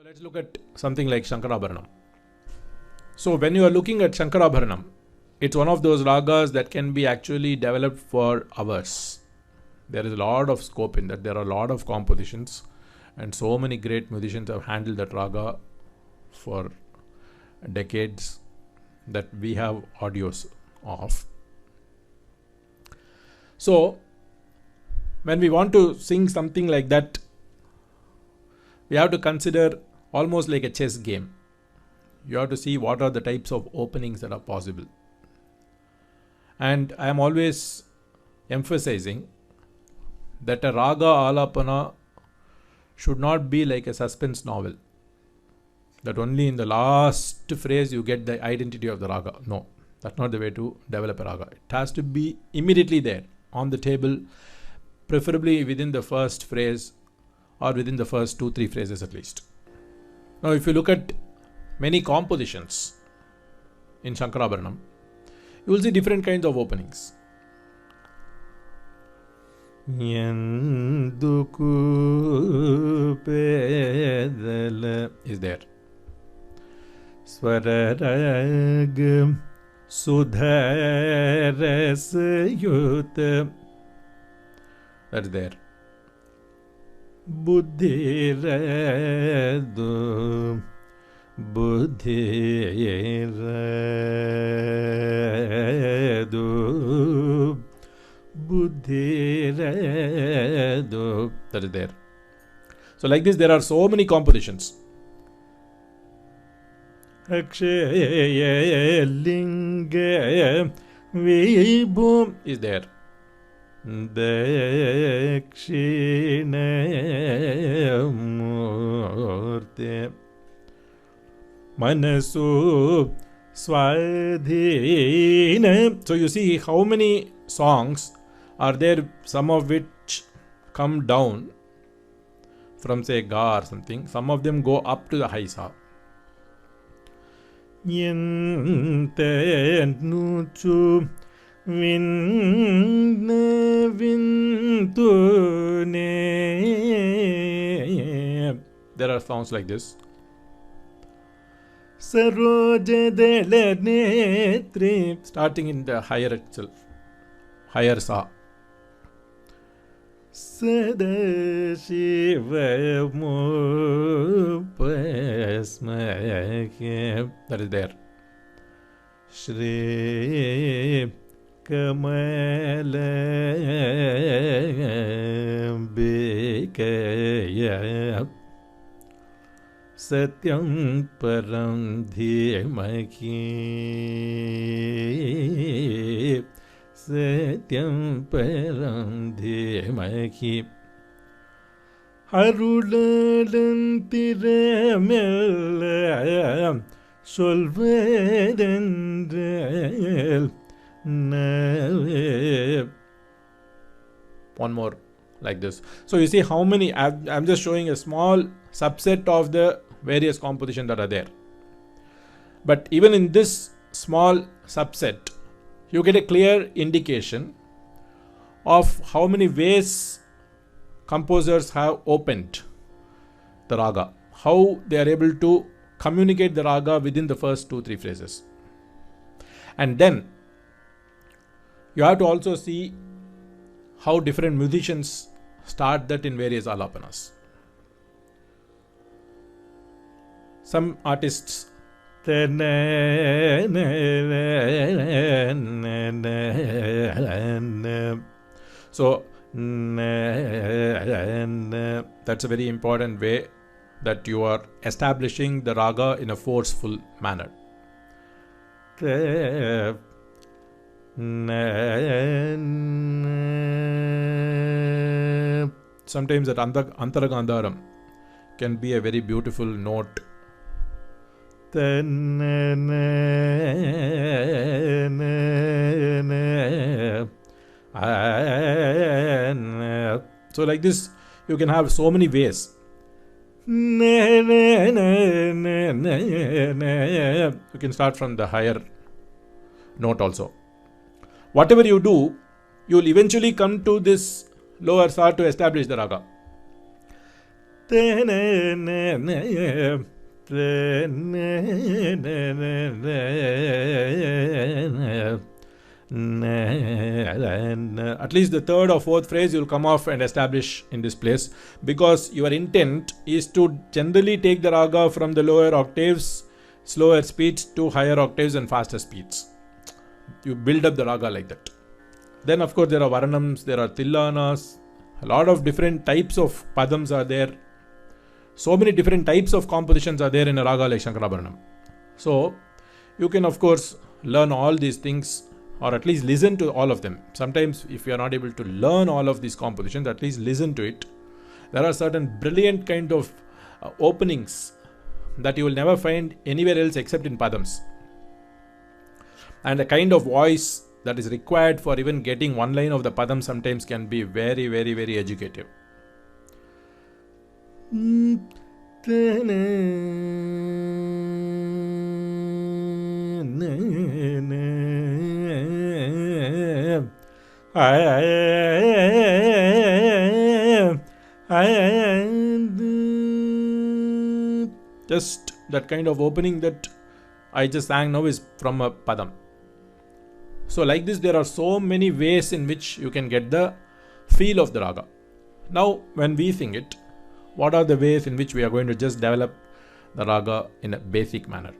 So let's look at something like Shankarabharanam. So when you are looking at Shankarabharanam, it's one of those ragas that can be actually developed for hours. There is a lot of scope in that. There are a lot of compositions, and so many great musicians have handled that raga for decades that we have audios of. So when we want to sing something like that, we have to consider almost like a chess game. You have to see what are the types of openings that are possible. And I am always emphasizing that a raga alapana should not be like a suspense novel, that only in the last phrase you get the identity of the raga. No, that's not the way to develop a raga. It has to be immediately there on the table, preferably within the first phrase or within the first 2-3 phrases at least. Now if you look at many compositions in Shankarabharanam, you will see different kinds of openings. Yanduku pedala is there. Swararag sudharasayuta, that's there. Buddhiradu buddhiradu buddhiradu, that is there. So like this there are so many compositions. Akshaya linga vibhum is there. Dakshinamurti Manasu Swadhina. So you see how many songs are there, some of which come down from say ga or something, some of them go up to the high sa. Yantenuchu Vintune. There are songs like this. Sarojadalanetri, starting in the higher itself, higher sa. Sadashivamupasmakhe, that is there. Shri Kamala Bikaya Satyam Param Dhimaki Satyam Param Dhimaki Aruladantiramal Solvedendral. One more like this. So you see how many, I'm just showing a small subset of the various compositions that are there. But even in this small subset, you get a clear indication of how many ways composers have opened the raga, how they are able to communicate the raga within the first 2-3 phrases. And then you have to also see how different musicians start that in various alapanas. Some artists so that's a very important way that you are establishing the raga in a forceful manner. Sometimes that Antaragandharam can be a very beautiful note. So like this you can have so many ways. You can start from the higher note also. Whatever you do, you will eventually come to this lower sa to establish the raga. At least the third or fourth phrase you'll come off and establish in this place, because your intent is to generally take the raga from the lower octaves, slower speeds, to higher octaves and faster speeds. You build up the raga like that. Then of course there are varanams, there are tillanas, a lot of different types of padams are there. So many different types of compositions are there in a raga like Shankarabharanam. So you can of course learn all these things, or at least listen to all of them. Sometimes if you are not able to learn all of these compositions, at least listen to it. There are certain brilliant kind of openings that you will never find anywhere else except in padams. And the kind of voice that is required for even getting one line of the padam sometimes can be very, very, very educative. Just that kind of opening that I just sang now is from a padam. So like this, there are so many ways in which you can get the feel of the raga. Now when we sing it, what are the ways in which we are going to just develop the raga in a basic manner?